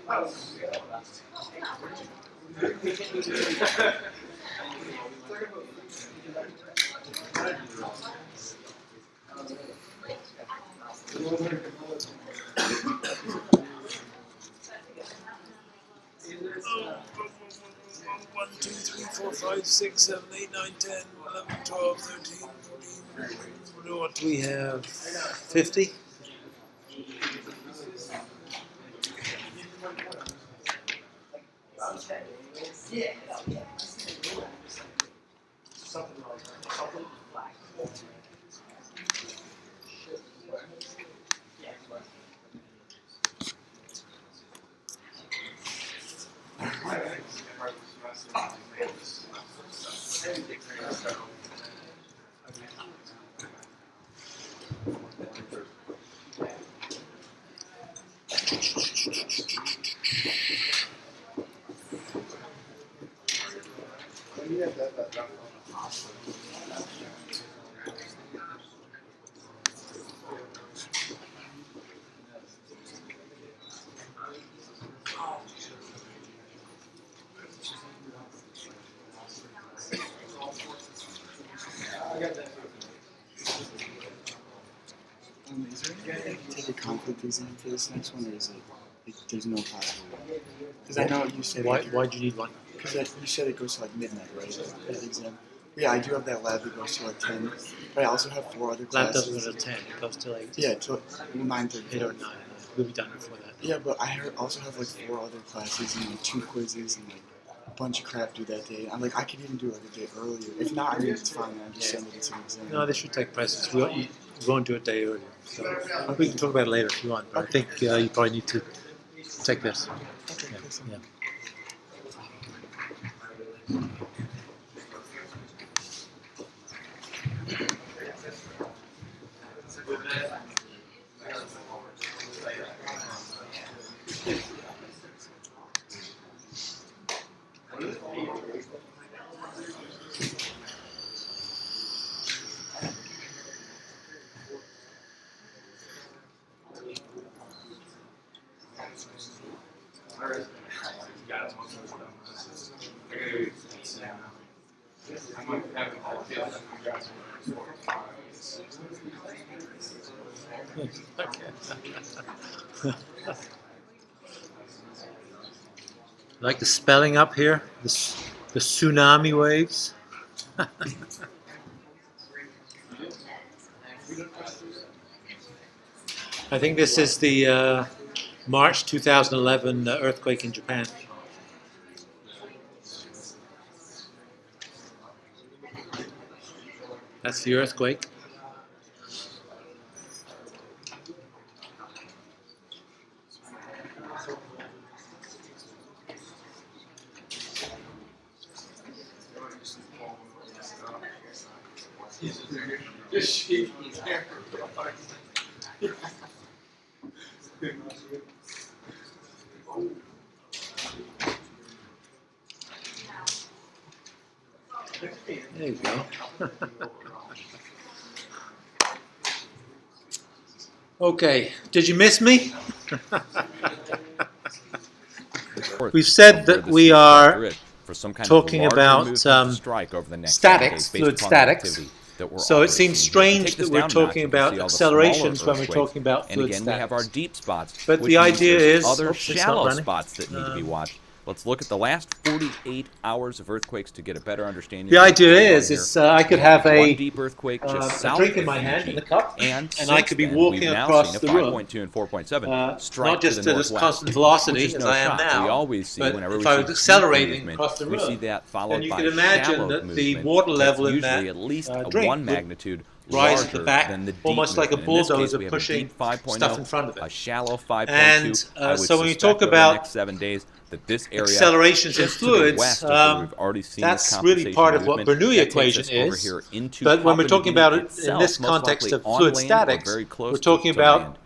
1, 2, 3, 4, 5, 6, 7, 8, 9, 10, 11, 12, 13, 14. What do we have? 50? Is there any way I can take a conflict exam for this next one, or is it like, there's no possibility? Because I know you said Why'd you need one? Because you said it goes to like midnight, right? That exam. Yeah, I do have that lab that goes to like 10, but I also have 4 other Lab classes. doesn't go to 10, it goes to like Yeah, to 9:30. 8 or 9. We'll be done before that. Yeah, but I also have like 4 other classes and like 2 quizzes and like a bunch of crap due that day. I'm like, I could even do it like a day earlier. If not, I mean, it's fine. I'll just send it to an exam. No, they should take precedence. We won't do it a day earlier. So we can talk about it later if you want, but I think you probably need to take this. Okay, Yeah. Like the spelling up here, the tsunami waves. I think this is the March 2011 earthquake in Japan. That's the earthquake. Just shaking there. There you go. Okay, did you miss me? We've said that we are talking about statics, fluid statics. So it seems strange that we're talking about accelerations when we're talking about fluid statics. And again, we have our deep spots, but which the idea is other shallow spots that need to be watched. Let's look at the last 48 hours of earthquakes to get a better understanding. The idea is I could have one deep earthquake just a drink in my hand in a cup, and I could be walking across the room, 5.2 and 4.7, not just at this constant velocity as I am now, we always see but whenever if I was accelerating movement, across the room, we see that followed then you by can imagine shallow that the movement water level that's in that usually at least drink one would magnitude rise at the larger back, than the deep almost like a movement. In this case, bulldozer we have a pushing deep 5.0, stuff in front of it. a shallow 5.2. And I would so when you suspect talk over the about next 7 days that this area accelerations in just to the fluids, west of where we've already seen this that's really part of what compensation Bernoulli movement, equation that takes us over is. here into But when we're Papua talking New Guinea about it in itself, this most context likely of on fluid land or statics, very close we're talking to about land.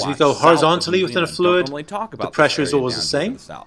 As we watch go south of horizontally New within a Zealand don't fluid, normally talk the about this pressure is area always down the here to same. the south.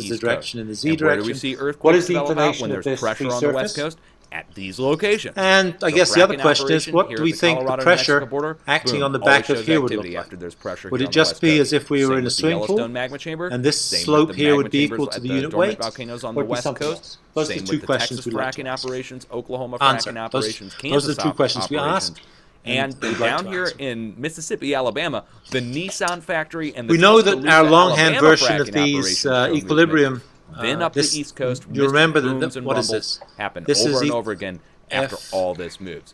is the East direction in the Coast. Z And where direction. do we see earthquakes What is the develop out inclination when of there's this pressure free on the West surface? Coast? At these locations. And I So guess the other fracking question is, operation what here do at we the think the Colorado-New Mexico pressure border, acting boom, on the always back of shows here would look activity like? after there's pressure Would here it on the just West be Coast. as if we were Same in a with the swimming pool? Yellowstone magma chamber, And this same with slope the here would magma be equal chambers to at the the unit dormant weight? volcanoes on Or the would be West something Coast. else? Those are Same the two with the questions Texas we'd like to fracking ask. operations, Oklahoma Answer. fracking Those operations, are Kansas the two questions we operations. ask. And we'd like down to here answer. in Mississippi, Alabama, the Nissan factory and the We know that Tuscaloosa, our longhand Alabama version of fracking these operations show equilibrium, movement. Then up the East Coast, you remember booms and what is rumbles this? happen This is over and over again after F- all this moves.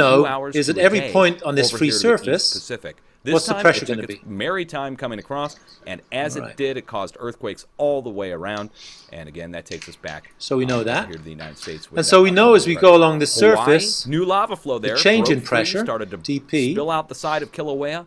know hours is to at a every day point on this over free here to the East surface, Pacific. This what's the time, pressure it took going to its be? merry time coming across, and as Right. it did, it caused earthquakes all the way around. And again, that takes us back So we know over that. here to the United States. With And that so we know as we upward go along the pressure. Hawaii, surface, new lava flow there, change in broke free, pressure, started to dP, spill out the side of Kilauea,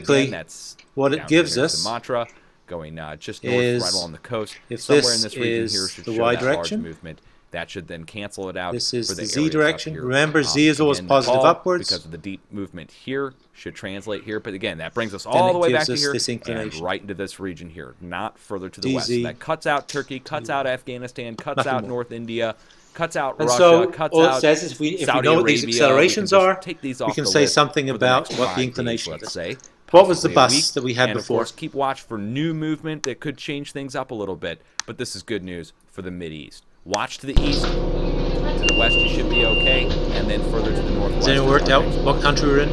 basically, again, that's what it down gives here to us Sumatra, going just north, is, right along the coast. if Somewhere this in this region is here should the show Y that large direction, movement. That should then cancel it out this is for the the Z areas direction. up here. Remember, Z is always Again, positive Nepal, upwards. because of the deep movement here, should translate here. But again, that brings us Then all it the way gives back to us here this and inclination. right into this region here, not further to the west. DZ, So that cuts out Turkey, cuts out Afghanistan, cuts nothing out more. North India, cuts out And Russia, so cuts all it out says is if we Saudi know what these Arabia. accelerations we can are, just take these we off can the say list something for the about next what 5 the days, inclination let's is. say. What was the Possibly a bus week. that we had and before? Of course, keep watch for new movement that could change things up a little bit. But this is good news for the Mideast. Watch to the east. To the west, you should be okay, and then further to the northwest. Has anyone worked out what country we're in?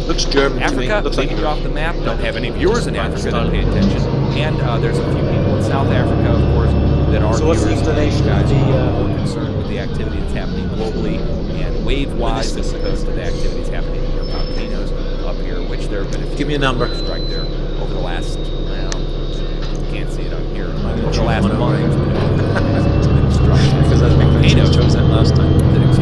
Looks German to me. Africa, Looks like leaving you off the map. Don't have any viewers in Africa that pay attention. And there's a few people in South Africa, of course, that are So what's the viewers. inclination Guys of the, who are more concerned with the activity that's happening globally and wave-wise as opposed to the activities happening in your volcanoes up here, which there have been a few Give me a number. strike there over the last, well, you can't see it on here. Over the last month, there's been a few strikes. Because I think we chose that last time.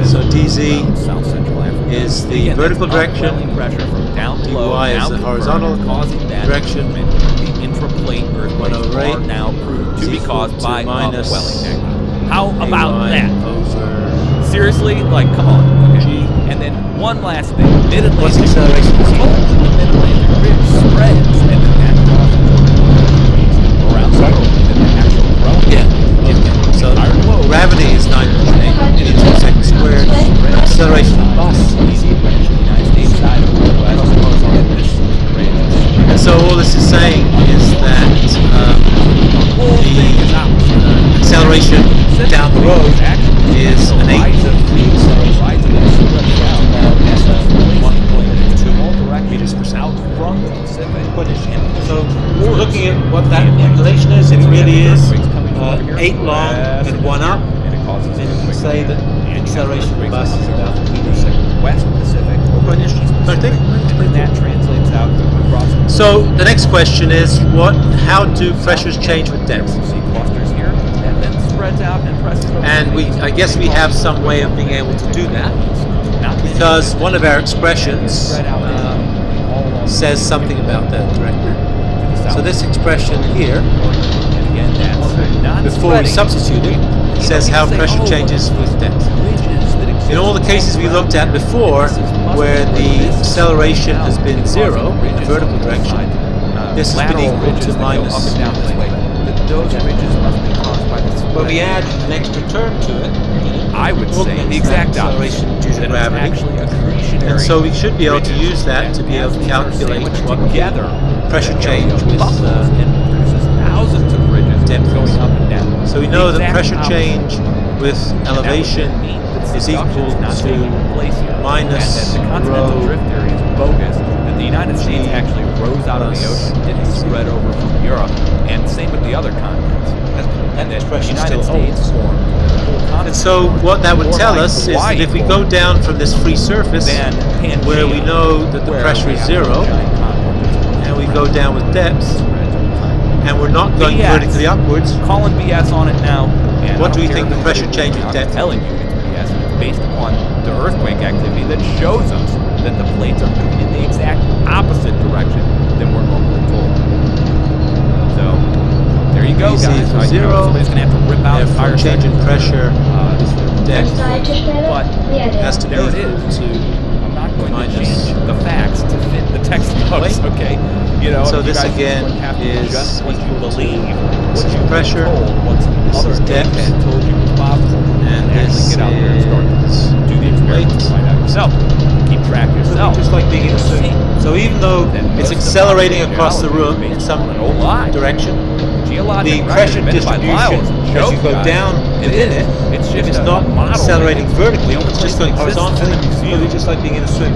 So DZ South Central Africa is the vertical direction. Upwelling pressure from down below, DY is now the horizontal causing that direction. movement. The intraplate earthquakes 108 are now proved to be caused to by minus upwelling magma. How about AY that? over Seriously? Like, come on. Okay. G. And then one last thing. Mid-Atlantic What's acceleration? the Mid-Atlantic ridge spreads, and then that causes around the globe. And then the actual growing. Yeah. So gravity is 9.8 meters per second squared. Acceleration of bus. And so all this is saying is that the acceleration down the road is an eighth of the acceleration. 1.2 meters per second. So we're looking at what that calculation is. It really is 8 long and 1 up. And you can say that the acceleration of the bus is about a meter per second. West Pacific over the East Pacific, and then that translates out across. So the next question is, how do pressures change with depth? You see clusters here, and then spreads out and presses over. And I guess we have some way of being able to do that, because one of our expressions says something about that directly. So this expression here, before we substitute it, says how pressure changes with depth. In all the cases we looked at before, where the acceleration has been 0 in the vertical direction, this has been equal to minus. But we add an extra term to it. I would say the exact acceleration due to that gravity. It's actually accretionary. And so we should be able to use that to be able to calculate what pressure change with produces thousands of ridges depth going up and down. So we know that pressure change with elevation is equal to minus and that the continental rho drift theory is bogus. That the United States actually rose out of the ocean, didn't spread over from Europe, and same with the other continents. And that the United States formed the whole continent. And so what that would tell us is that if we go down from this free surface, where we know that the pressure is 0, and we go down with depth, and we're not going vertically upwards, calling BS on it now. And what do you think the pressure change with depth? I'm telling you it's BS. It's based upon the earthquake activity that shows us that the plates are moving in the exact opposite direction than we're normally told. So there you go, BC guys. for 0. Somebody's gonna have to rip out Therefore, entire change in pressure with depth but has to be there it equal is. to I'm not going minus to change the facts to fit the textbooks, okay? You know, so you this guys again have to is just what you believe, this what is you pressure, told, what's this other is depth, that told you was possible, and actually this get out there and start is do the experiment and find out yourself. Keep track yourself. just like being in a You'll swing. see So even though that it's most of accelerating modern across the geology room is in based some on an old lie. direction, Geologic the record pressure invented by Lyell distribution is a joke, as you go guys. down within it, It's if just it's a not model. accelerating vertically, The only it's just place going that exists horizontally, in a museum. it'll be just like being in a swim.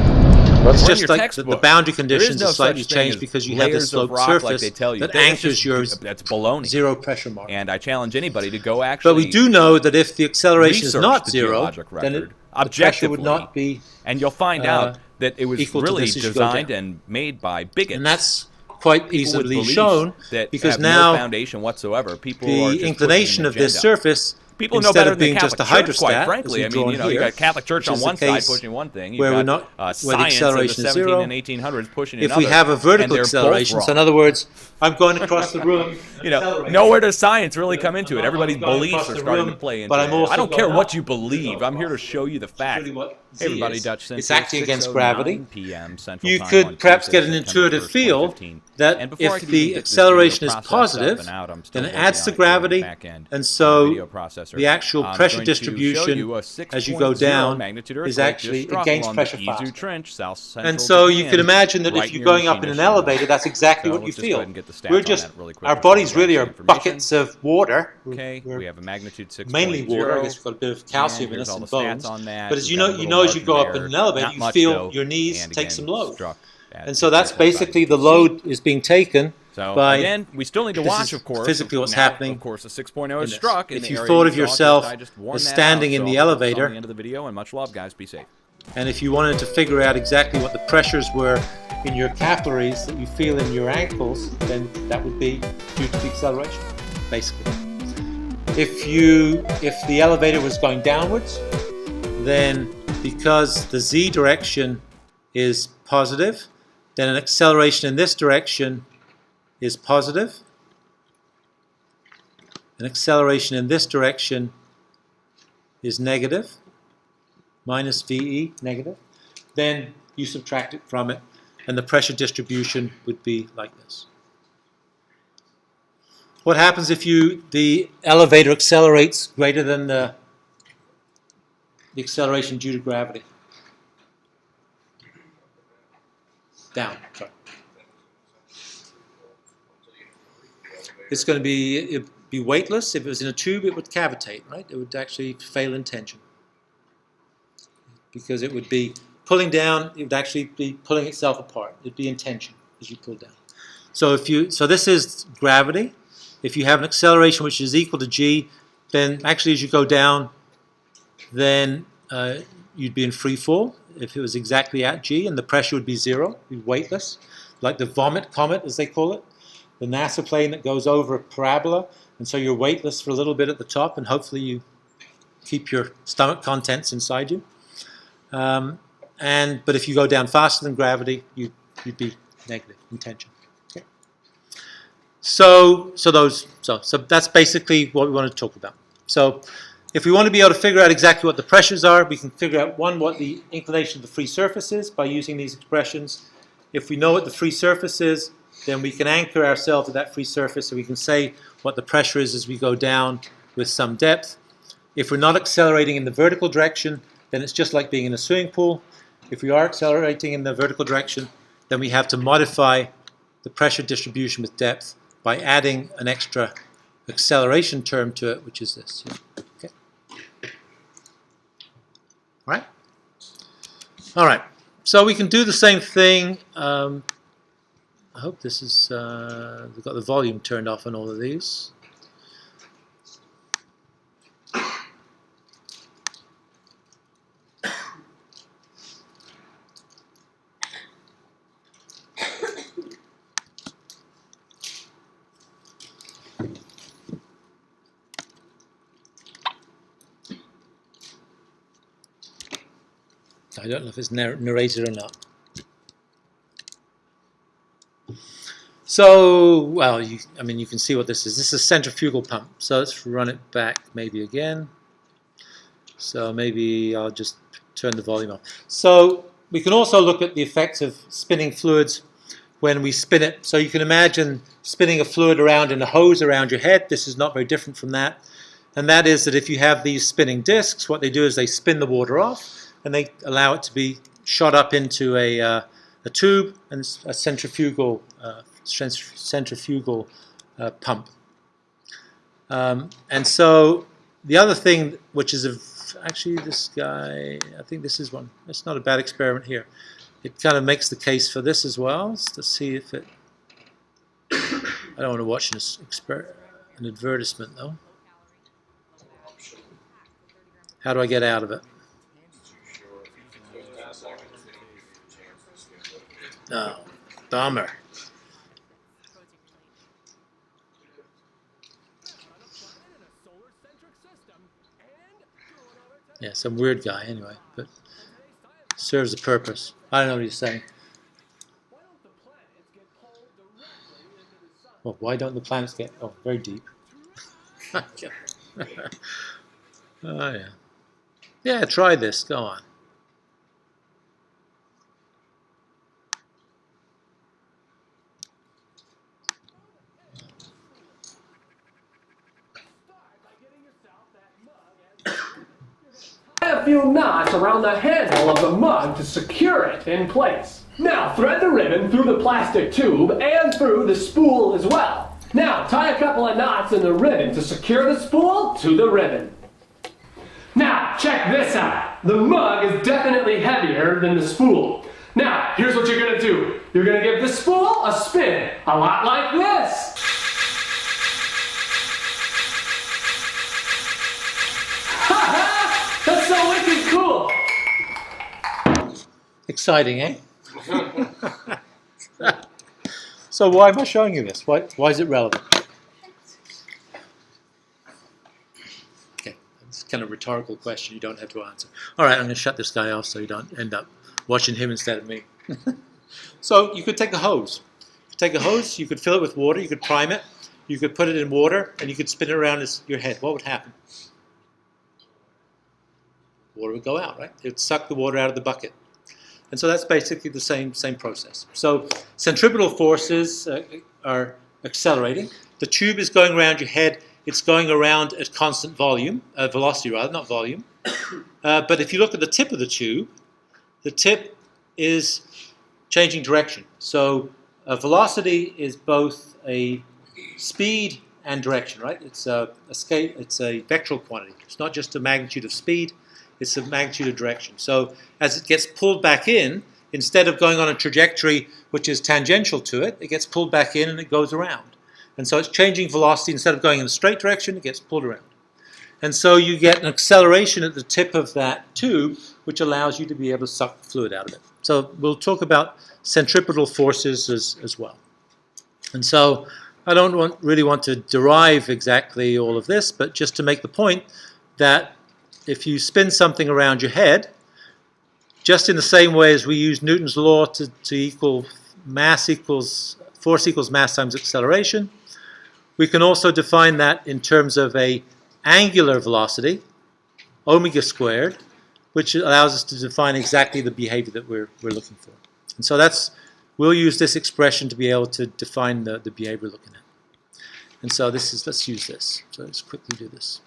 It's It's in just your like the textbook. boundary There conditions is no are slightly such thing changed as because you have layers this of sloped rock like surface they tell you. that That's anchors just- your that's baloney. 0 pressure mark. And I challenge anybody to go actually. But we do know that if the acceleration is research not the 0, geologic then record the pressure would objectively. not be, And you'll find out that it was equal to really this as you go designed down. and made by bigots. and that's quite People with easily beliefs shown that because have now no foundation whatsoever. People are the just inclination pushing of this an agenda. surface, People know instead better of than being the just a Catholic Church, quite hydrostat, frankly. as I we mean, draw you know, you here, got Catholic Church which on is the one side case pushing one thing. where You've we're got not- where the science acceleration of is the 17 0. and 1800s pushing if another. we have a and vertical they're both acceleration, so in wrong. other words, I'm going across the room, You know, nowhere does science really come into it. Everybody's beliefs are starting to play into but I'm it. also I don't care going what up. you believe. I'm here to show you the fact. really what Hey everybody, is. Dutch Center, It's acting against 6:09 gravity. p.m. Central You Time could on perhaps Tuesday, get an September intuitive 1st, feel 2015. that And before I if could even the get this acceleration video is processed up positive, and out, I'm still then it working adds on to it here on the gravity, back end and of the so video processor. the actual I'm pressure going to show distribution you a as you go 6.0 down magnitude is earthquake actually just struck against along pressure the Izu faster. Trench, south central And so Japan, you can imagine that right if you're near going up in an Hiroshima. elevator, that's exactly So what you let's just go ahead feel. and get the stats We're on just, that really quick our before we bodies go really into are the information. buckets of water. Okay, We're we have a magnitude 6.0. mainly water. I guess we've got a bit of calcium in here's us all and the stats bones. on that. But as We've you got a know, little as you go up margin in an there. elevator, Not you much, feel though, your knees and take again, some load. struck at And so that's 6.05, basically you the can see. load is being taken So by, again, we still need to this watch, is of course. physically what's now, happening Of course, a 6.0 in is this. struck in If the you area thought you of saw. yourself I just warned as that standing out, in so the I'll put this elevator, on the end of the video, and much love, guys. Be safe. and if you wanted to figure out exactly what the pressures were in your capillaries that you feel in your ankles, then that would be due to the acceleration, basically. If the elevator was going downwards, then because the z direction is positive, then an acceleration in this direction is positive. An acceleration in this direction is negative, minus VE, negative. Then you subtract it from it, and the pressure distribution would be like this. What happens if the elevator accelerates greater than the acceleration due to gravity? Down, sorry. It's going to be, weightless. If it was in a tube, it would cavitate, right? It would actually fail in tension. Because it would be pulling down, it would actually be pulling itself apart. It would be in tension as you pull down. So this is gravity. If you have an acceleration which is equal to g, then actually as you go down, then you'd be in free fall if it was exactly at g, and the pressure would be zero, be weightless, like the vomit comet, as they call it, the NASA plane that goes over a parabola, and so you're weightless for a little bit at the top, and hopefully you keep your stomach contents inside you. But if you go down faster than gravity, you'd be negative in tension. Okay. So that's basically what we want to talk about. So if we want to be able to figure out exactly what the pressures are, we can figure out, one, what the inclination of the free surface is by using these expressions. If we know what the free surface is, then we can anchor ourselves to that free surface, so we can say what the pressure is as we go down with some depth. If we're not accelerating in the vertical direction, then it's just like being in a swimming pool. If we are accelerating in the vertical direction, then we have to modify the pressure distribution with depth by adding an extra acceleration term to it, which is this. Okay. All right? All right. So we can do the same thing. I hope this is, we've got the volume turned off on all of these. I don't know if it's narrated or not. So, well, you can see what this is. This is a centrifugal pump. So let's run it back maybe again. So maybe I'll just turn the volume off. So we can also look at the effects of spinning fluids when we spin it. So you can imagine spinning a fluid around in a hose around your head. This is not very different from that. And that is that if you have these spinning discs, what they do is they spin the water off, and they allow it to be shot up into a tube and a centrifugal pump. And so the other thing, which is actually this guy, I think this is one. It's not a bad experiment here. It kind of makes the case for this as well. Let's see if it. I don't want to watch an advertisement though. How do I get out of it? Oh, bummer. Yeah, some weird guy anyway, but serves a purpose. I don't know what he's saying. Well, why don't the planets get... Oh, very deep. Oh, yeah. Yeah, try this. Go on. a few knots around the handle of the mug to secure it in place. Now thread the ribbon through the plastic tube and through the spool as well. Now tie a couple of knots in the ribbon to secure the spool to the ribbon. Now check this out. The mug is definitely heavier than the spool. Now here's what you're going to do. You're going to give the spool a spin, a lot like this. That's so wicked cool! Exciting, eh? So why am I showing you this? Why is it relevant? Okay, it's kind of a rhetorical question you don't have to answer. All right, I'm going to shut this guy off so you don't end up watching him instead of me. So you could take a hose. You could fill it with water, you could prime it, you could put it in water, and you could spin it around your head. What would happen? Water would go out, right? It would suck the water out of the bucket. And so that's basically the same process. So centripetal forces are accelerating. The tube is going around your head. It's going around at constant velocity rather, not volume. But if you look at the tip of the tube is changing direction. So velocity is both a speed and direction, right? It's a vectoral quantity. It's not just a magnitude of speed. It's the magnitude of direction. So as it gets pulled back in, instead of going on a trajectory which is tangential to it, it gets pulled back in and it goes around. And so it's changing velocity. Instead of going in a straight direction, it gets pulled around. And so you get an acceleration at the tip of that tube, which allows you to be able to suck the fluid out of it. So we'll talk about centripetal forces as well. And so I don't really want to derive exactly all of this, but just to make the point that if you spin something around your head, just in the same way as we use Newton's law to equal force equals mass times acceleration, we can also define that in terms of a angular velocity, omega squared, which allows us to define exactly the behavior that we're looking for. And so we'll use this expression to be able to define the behavior we're looking at. And so let's use this. So let's quickly do this.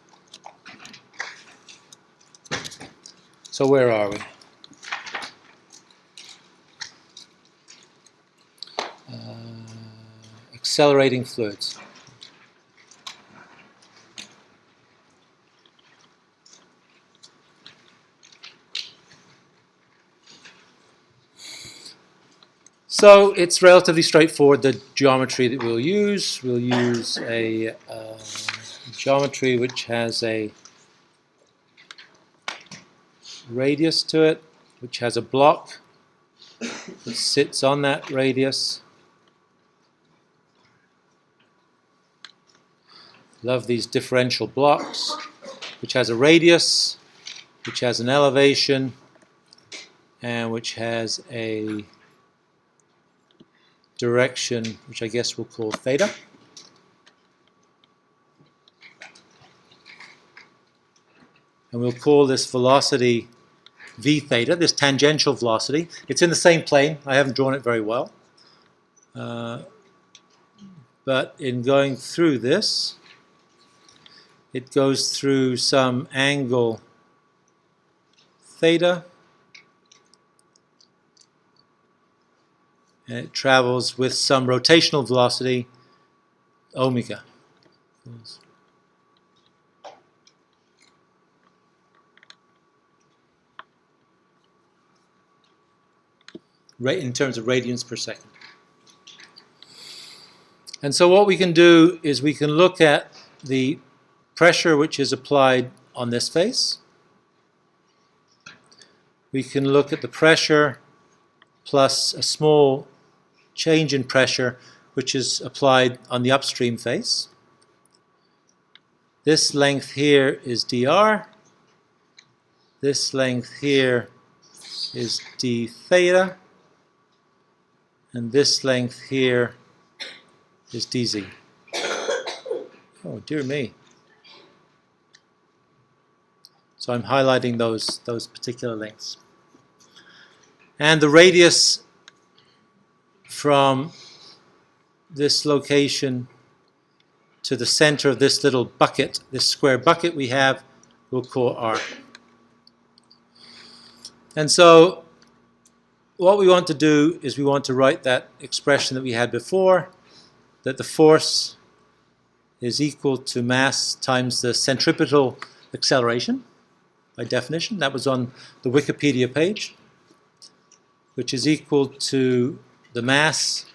So where are we? Accelerating fluids. So it's relatively straightforward, the geometry that we'll use. We'll use a geometry which has a radius to it, which has a block that sits on that radius. Love these differential blocks, which has a radius, which has an elevation, and which has a direction, which I guess we'll call theta. And we'll call this velocity v theta, this tangential velocity. It's in the same plane. I haven't drawn it very well. But in going through this, it goes through some angle theta, and it travels with some rotational velocity omega. In terms of radians per second. And so what we can do is we can look at the pressure which is applied on this face. We can look at the pressure plus a small change in pressure which is applied on the upstream face. This length here is dr. This length here is d theta. And this length here is dz. Oh, dear me. So I'm highlighting those particular lengths. And the radius from this location to the center of this little bucket, this square bucket we have, we'll call r. And so what we want to do is we want to write that expression that we had before, that the force is equal to mass times the centripetal acceleration, by definition. That was on the Wikipedia page, which is equal to the mass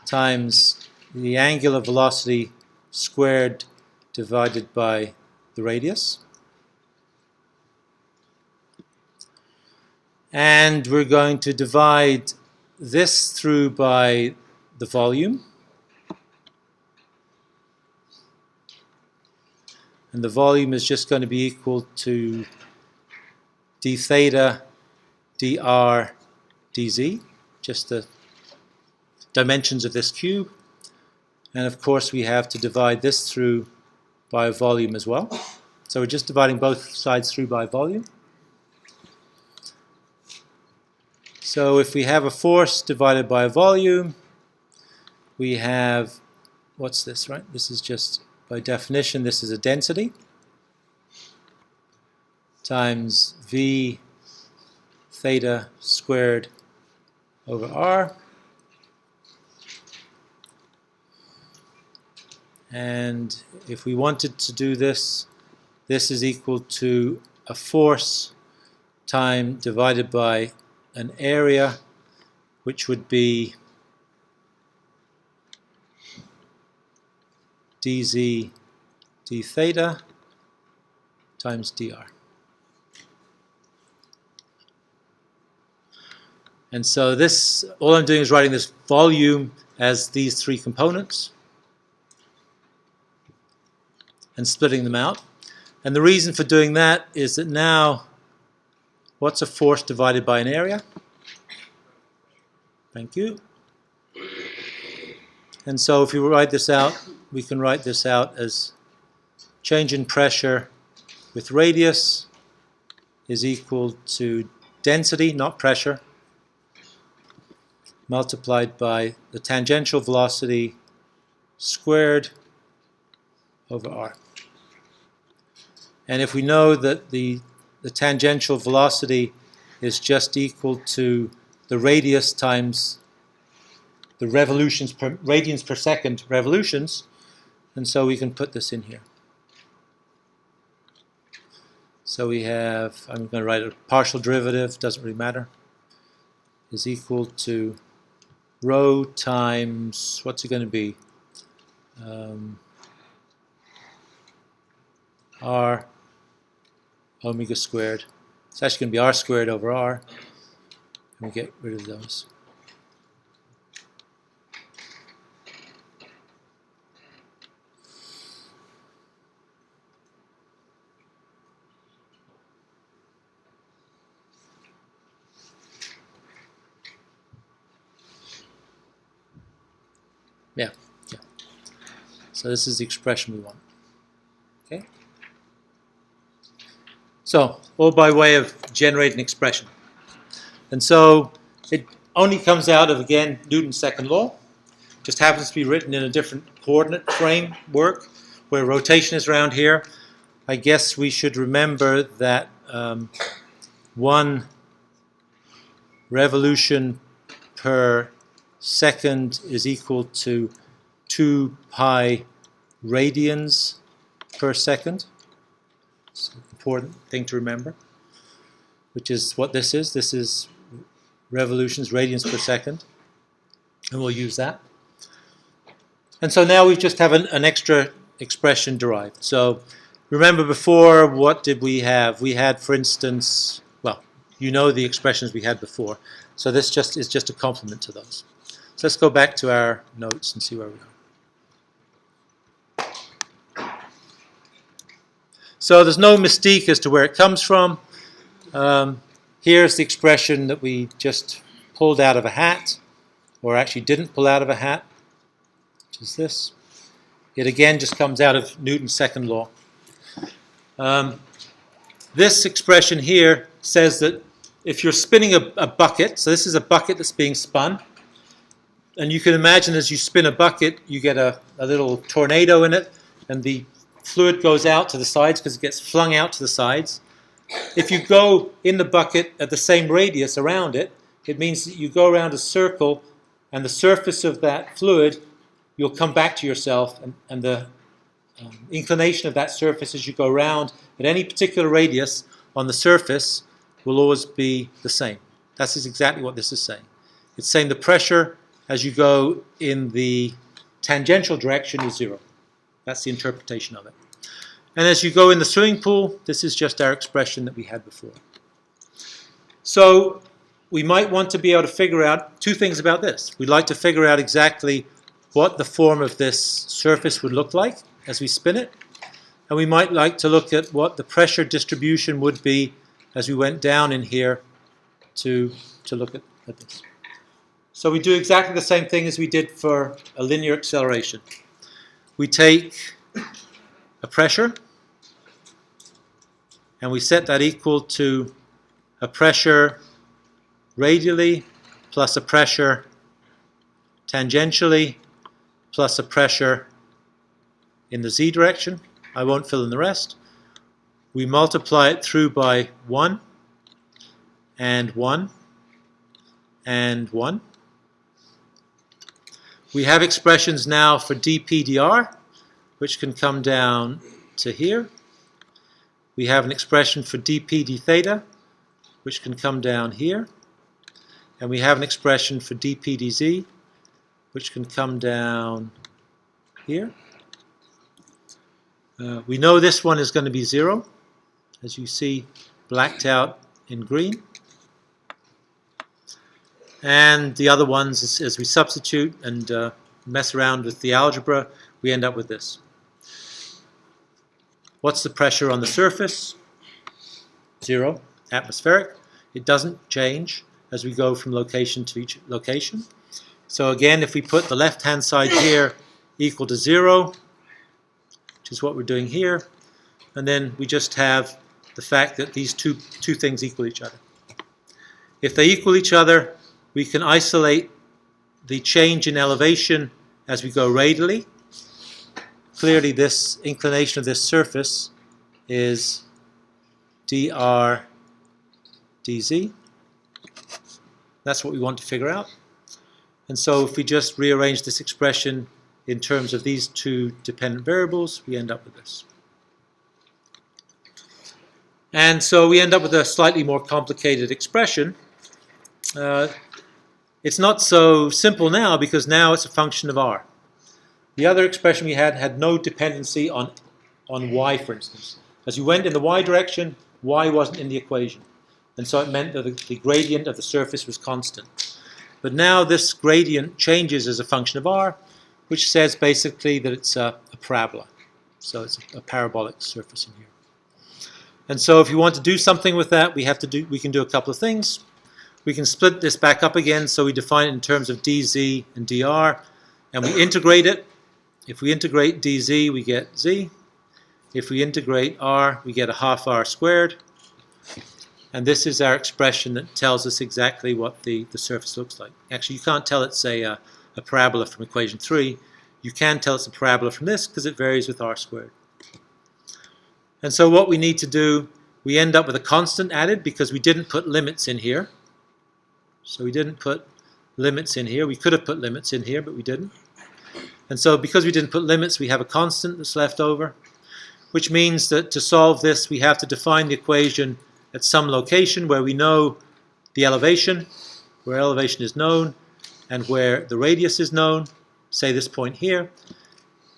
times the angular velocity squared divided by the radius. And we're going to divide this through by the volume. And the volume is just going to be equal to d theta dr dz, just the dimensions of this cube. And of course we have to divide this through by volume as well. So we're just dividing both sides through by volume. So if we have a force divided by a volume, we have, what's this, right? This is just, by definition, this is a density times v theta squared over r. And if we wanted to do this, this is equal to a force time divided by an area, which would be dz d theta times dr. And so this, all I'm doing is writing this volume as these three components and splitting them out. And the reason for doing that is that now, what's a force divided by an area? Thank you. And so if you write this out, we can write this out as change in pressure with radius is equal to density, not pressure, multiplied by the tangential velocity squared over r. And if we know that the tangential velocity is just equal to the radius times the revolutions per radians per second revolutions, and so we can put this in here. So we have, I'm going to write a partial derivative, doesn't really matter, is equal to rho times, what's it going to be? R omega squared. It's actually going to be r squared over r. And we get rid of those. Yeah. So this is the expression we want. Okay. So, all by way of generating expression. And so, it only comes out of, again, Newton's second law. Just happens to be written in a different coordinate framework, where rotation is around here. I guess we should remember that 1 revolution per second is equal to 2 pi radians per second. It's an important thing to remember, which is what this is. This is revolutions, radians per second, and we'll use that. And so now we just have an extra expression derived. So remember before, what did we have? We had, for instance, well, you know the expressions we had before. So this just is just a complement to those. So let's go back to our notes and see where we are. So there's no mystique as to where it comes from. Here's the expression that we just pulled out of a hat, or actually didn't pull out of a hat, which is this. It again just comes out of Newton's second law. This expression here says that if you're spinning a bucket, so this is a bucket that's being spun, and you can imagine as you spin a bucket, you get a little tornado in it, and the fluid goes out to the sides because it gets flung out to the sides. if you go in the bucket at the same radius around it, it means that you go around a circle and the surface of that fluid, you'll come back to yourself, and the inclination of that surface as you go around at any particular radius on the surface will always be the same. That's exactly what this is saying. It's saying the pressure as you go in the tangential direction is zero. That's the interpretation of it. And as you go in the swimming pool, this is just our expression that we had before. So we might want to be able to figure out two things about this. We'd like to figure out exactly what the form of this surface would look like as we spin it. And we might like to look at what the pressure distribution would be as we went down in here to look at this. So we do exactly the same thing as we did for a linear acceleration. We take a pressure and we set that equal to a pressure radially plus a pressure tangentially plus a pressure in the z direction. I won't fill in the rest. We multiply it through by 1 and 1 and 1. We have expressions now for dp dr, which can come down to here. We have an expression for dp d theta, which can come down here. And we have an expression for dp dz, which can come down here. We know this one is going to be 0, as you see blacked out in green. And the other ones, as we substitute and mess around with the algebra, we end up with this. What's the pressure on the surface? 0, atmospheric. It doesn't change as we go from location to each location. So again, if we put the left-hand side here equal to 0, which is what we're doing here, and then we just have the fact that these two things equal each other. If they equal each other, we can isolate the change in elevation as we go radially. Clearly, this inclination of this surface is dr dz. That's what we want to figure out. And so if we just rearrange this expression in terms of these two dependent variables, we end up with this. And so we end up with a slightly more complicated expression. It's not so simple now because now it's a function of r. The other expression we had no dependency on y, for instance. As you went in the y direction, y wasn't in the equation. And so it meant that the gradient of the surface was constant. But now this gradient changes as a function of r, which says basically that it's a parabola. So it's a parabolic surface in here. And so if you want to do something with that, we can do a couple of things. We can split this back up again, so we define it in terms of dz and dr, and we integrate it. If we integrate dz, we get z. If we integrate r, we get a half r squared. And this is our expression that tells us exactly what the surface looks like. Actually, you can't tell it's a parabola from equation 3. You can tell it's a parabola from this because it varies with r squared. And so what we need to do, we end up with a constant added because we didn't put limits in here. So we didn't put limits in here. We could have put limits in here, but we didn't. And so because we didn't put limits, we have a constant that's left over, which means that to solve this, we have to define the equation at some location where we know the elevation, where elevation is known, and where the radius is known, say this point here.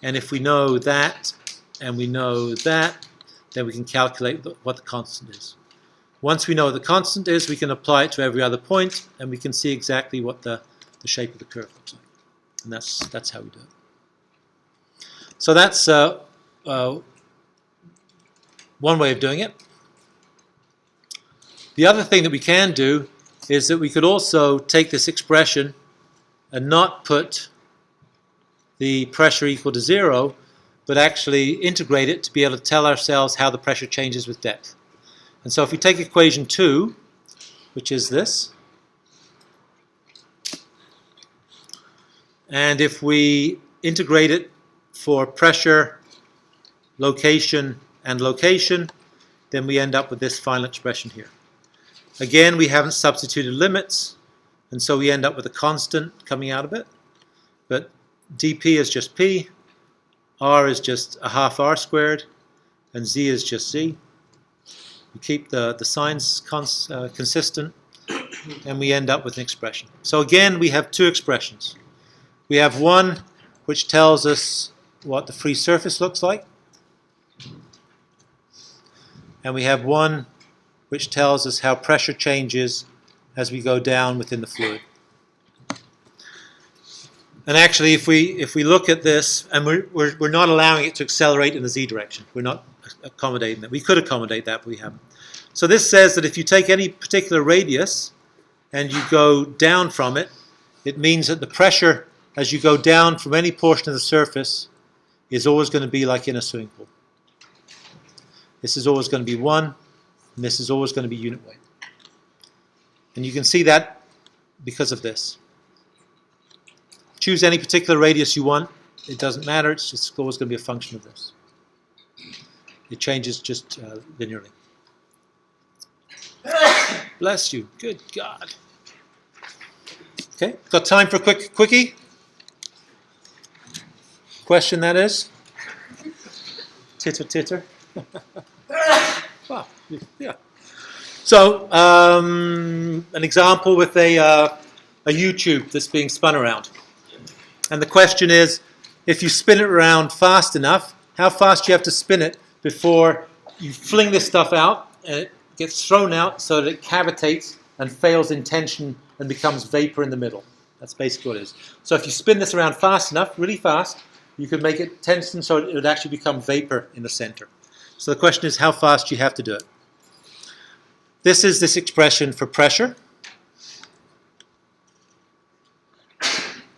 And if we know that, and we know that, then we can calculate what the constant is. Once we know what the constant is, we can apply it to every other point, and we can see exactly what the shape of the curve looks like. And that's how we do it. So that's one way of doing it. The other thing that we can do is that we could also take this expression and not put the pressure equal to 0, but actually integrate it to be able to tell ourselves how the pressure changes with depth. And so if we take equation 2, which is this, and if we integrate it for pressure, location, and location, then we end up with this final expression here. Again, we haven't substituted limits, and so we end up with a constant coming out of it. But dp is just p, r is just a half r squared, and z is just z. We keep the signs consistent, and we end up with an expression. So again, we have two expressions. We have one which tells us what the free surface looks like, and we have one which tells us how pressure changes as we go down within the fluid. And actually, if we look at this, and we're not allowing it to accelerate in the z direction, we're not accommodating that. We could accommodate that, but we haven't. So this says that if you take any particular radius and you go down from it, it means that the pressure as you go down from any portion of the surface is always going to be like in a swimming pool. This is always going to be 1, and this is always going to be unit weight. And you can see that because of this. Choose any particular radius you want. It doesn't matter. It's just always going to be a function of this. It changes just linearly. Bless you. Good God. Okay, got time for a quick quickie? Question, that is? Titter, titter. Wow, yeah. So, an example with a U-tube that's being spun around. And the question is, if you spin it around fast enough, how fast do you have to spin it before you fling this stuff out and it gets thrown out so that it cavitates and fails in tension and becomes vapor in the middle? That's basically what it is. So if you spin this around fast enough, really fast, you could make it tension so it would actually become vapor in the center. So the question is how fast you have to do it. This is this expression for pressure.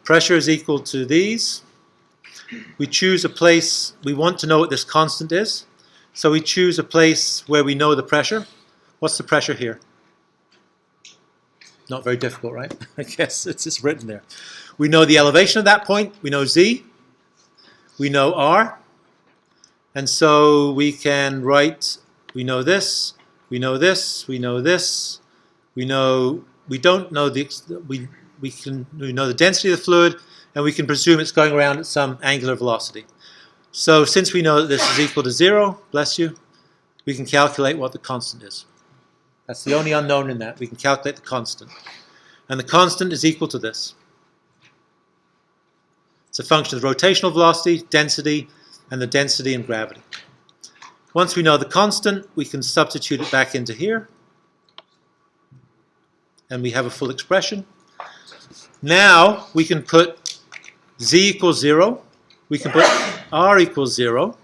Pressure is equal to these. We choose a place, we want to know what this constant is. So we choose a place where we know the pressure. What's the pressure here? Not very difficult, right? I guess it's just written there. We know the elevation of that point. We know Z. We know R. And so we can write, we know this, we know this, we know this. We know, we don't know the, we know the density of the fluid, and we can presume it's going around at some angular velocity. So since we know that this is equal to 0, bless you, we can calculate what the constant is. That's the only unknown in that. We can calculate the constant. And the constant is equal to this. It's a function of rotational velocity, density, and the density and gravity. Once we know the constant, we can substitute it back into here. And we have a full expression. Now we can put Z equals 0. We can put R equals 0.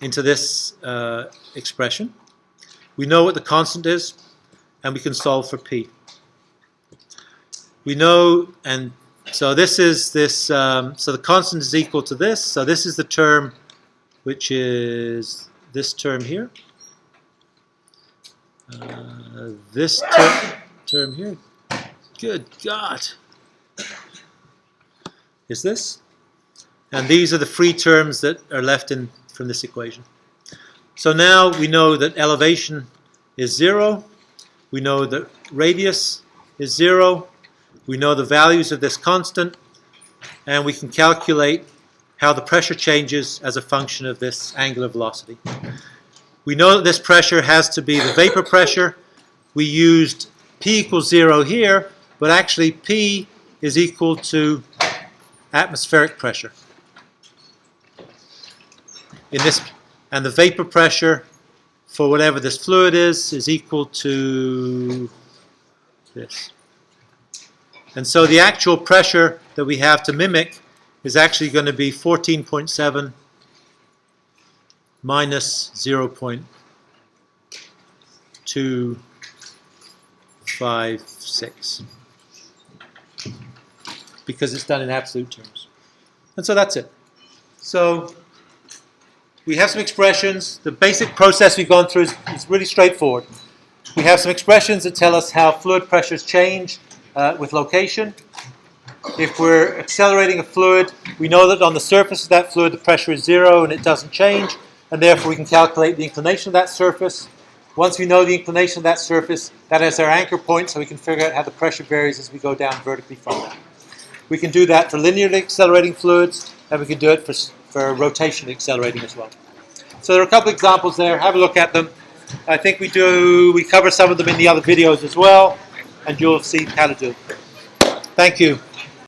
Into this expression. We know what the constant is, and we can solve for P. We know, and so this is this, so the constant is equal to this, so this is the term which is this term here. This term here, good God, is this. And these are the free terms that are left in from this equation. So now we know that elevation is 0. We know that radius is 0. We know the values of this constant. And we can calculate how the pressure changes as a function of this angular velocity. We know that this pressure has to be the vapor pressure. We used P equals 0 here, but actually P is equal to atmospheric pressure. In this, and the vapor pressure for whatever this fluid is equal to this. And so the actual pressure that we have to mimic is actually going to be 14.7 minus 0.256, because it's done in absolute terms. And so that's it. So we have some expressions. The basic process we've gone through is really straightforward. We have some expressions that tell us how fluid pressures change with location. If we're accelerating a fluid, we know that on the surface of that fluid the pressure is 0 and it doesn't change, and therefore we can calculate the inclination of that surface. Once we know the inclination of that surface, that is our anchor point, so we can figure out how the pressure varies as we go down vertically from that. We can do that for linearly accelerating fluids, and we can do it for rotationally accelerating as well. So there are a couple examples there. Have a look at them. I think we cover some of them in the other videos as well, and you'll see how to do it. Thank you.